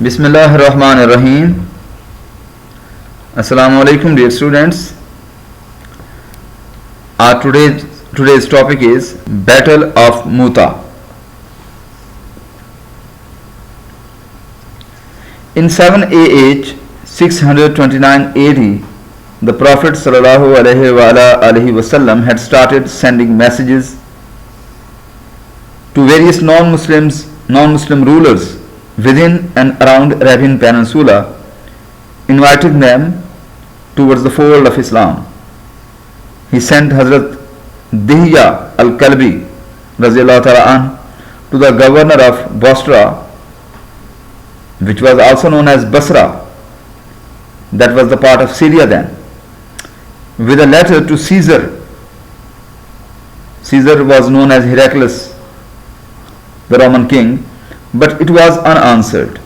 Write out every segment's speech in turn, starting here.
Bismillahirrahmanirrahim. Assalamu alaikum, dear students. Our today's topic is Battle of Muta. In 7 AH 629 AD, the Prophet sallallahu alaihi wasallam had started sending messages to various non-Muslim rulers within and around Arabian Peninsula, inviting them towards the fold of Islam. He sent Hazrat Dihya al-Kalbi radiallahu ta'ala an to the governor of Bosra, which was also known as Basra, that was the part of Syria then, with a letter to Caesar. Caesar was known as Heraclius, the Roman king, but it was unanswered.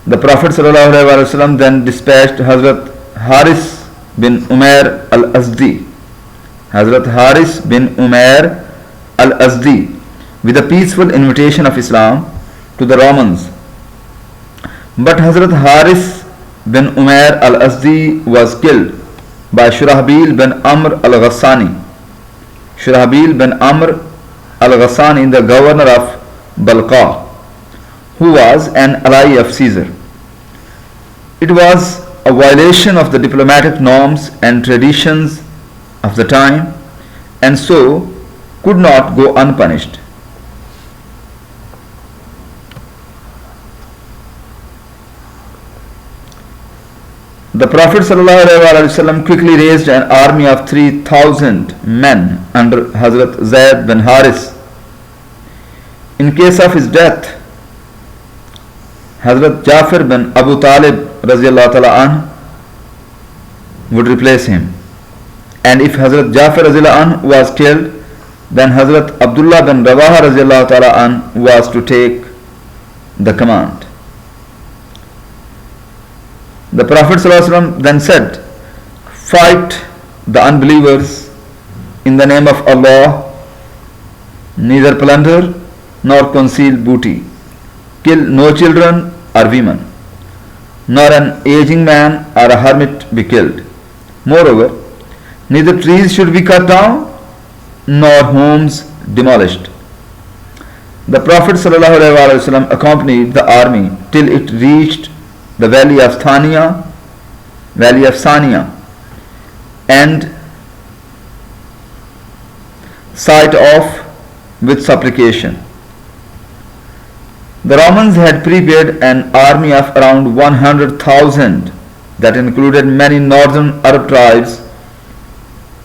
The Prophet ﷺ then dispatched Hazrat Haris bin Umair al-Azdi, with a peaceful invitation of Islam to the Romans. But Hazrat Haris bin Umair al-Azdi was killed by Shurahbil bin Amr al-Ghassani. Shurahbil bin Amr al-Ghassani, the governor of Balqa, who was an ally of Caesar. It was a violation of the diplomatic norms and traditions of the time, and so could not go unpunished. The Prophet ﷺ quickly raised an army of 3,000 men under Hazrat Zayd bin Haris. In case of his death, Hazrat Jafar bin Abu Talib radiallahu ta'ala anh would replace him. And if Hazrat Jafar radiallahu anh was killed, then Hazrat Abdullah bin Rawaha radiallahu ta'ala anh was to take the command. The Prophet ﷺ then said, "Fight the unbelievers in the name of Allah, neither plunder nor conceal booty, kill no children or women, nor an aging man or a hermit be killed. Moreover, neither trees should be cut down nor homes demolished." The Prophet ﷺ accompanied the army till it reached the valley of Sania, and sight off with supplication. The Romans had prepared an army of around 100,000 that included many northern Arab tribes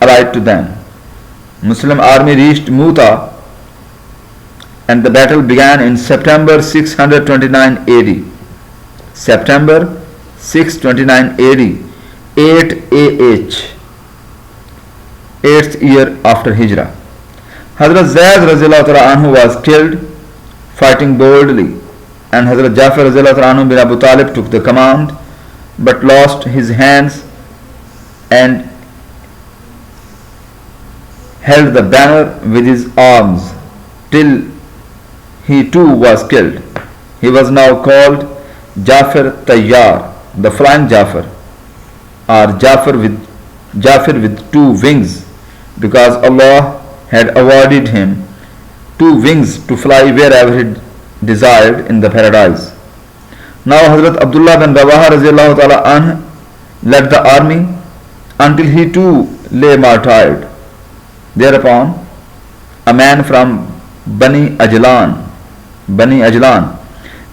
allied to them. Muslim army reached Muta and the battle began in September 629 AD. September 629 AD, 8 AH, 8th year after Hijrah. Hazrat Zayd radiallahu ta'ala anhu was killed fighting boldly, and Hazrat Jafar radiallahu ta'ala anhu bin Abu Talib took the command but lost his hands and held the banner with his arms till he too was killed. He was now called Jafar Tayyar, the flying Jafar, or Jafar with two wings, because Allah had awarded him two wings to fly wherever he desired in the paradise. Now Hazrat Abdullah bin Rawaha radiallahu ta'ala anh led the army until he too lay martyred. Thereupon a man from Bani Ajlan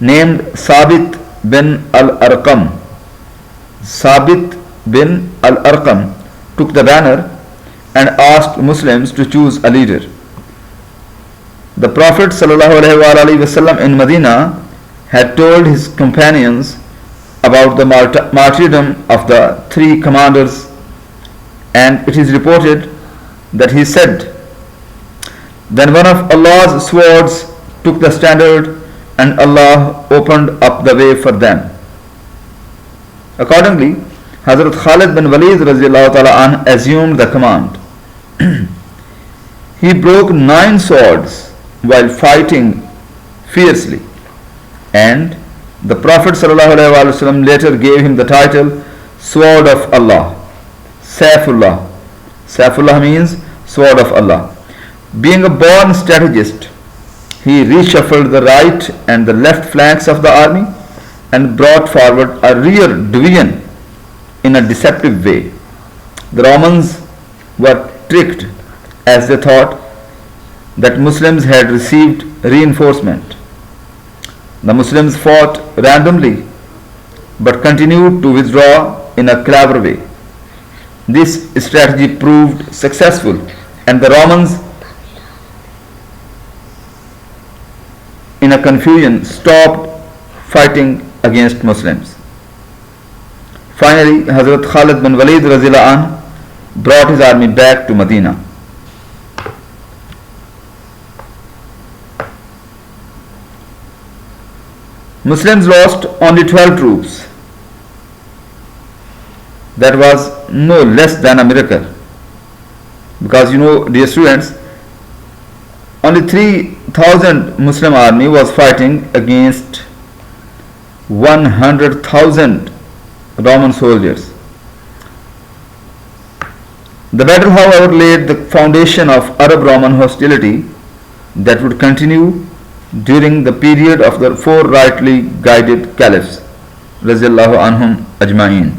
named Sabit bin al-Arqam took the banner and asked Muslims to choose a leader. The Prophet ﷺ in Medina had told his companions about the martyrdom of the three commanders, and it is reported that he said, "Then one of Allah's swords took the standard and Allah opened up the way for them." Accordingly, Hazrat Khalid bin Walid radiallahu ta'ala anh assumed the command. He broke 9 swords while fighting fiercely, and The Prophet ﷺ later gave him the title Sword of Allah, Saifullah. Saifullah means Sword of Allah. Being a born strategist, he reshuffled the right and the left flanks of the army and brought forward a rear division in a deceptive way. The Romans were tricked as they thought that Muslims had received reinforcement. The Muslims fought randomly but continued to withdraw in a clever way. This strategy proved successful, and the Romans, in a confusion, stopped fighting against Muslims. Finally, Hazrat Khalid bin Walid Razila Anh brought his army back to Medina. Muslims lost only 12 troops. That was no less than a miracle. Because dear students, only 3,000 Muslim army was fighting against 100,000 Roman soldiers. The battle, however, laid the foundation of Arab-Roman hostility that would continue during the period of the four rightly guided caliphs, Raziyallahu anhum ajma'in.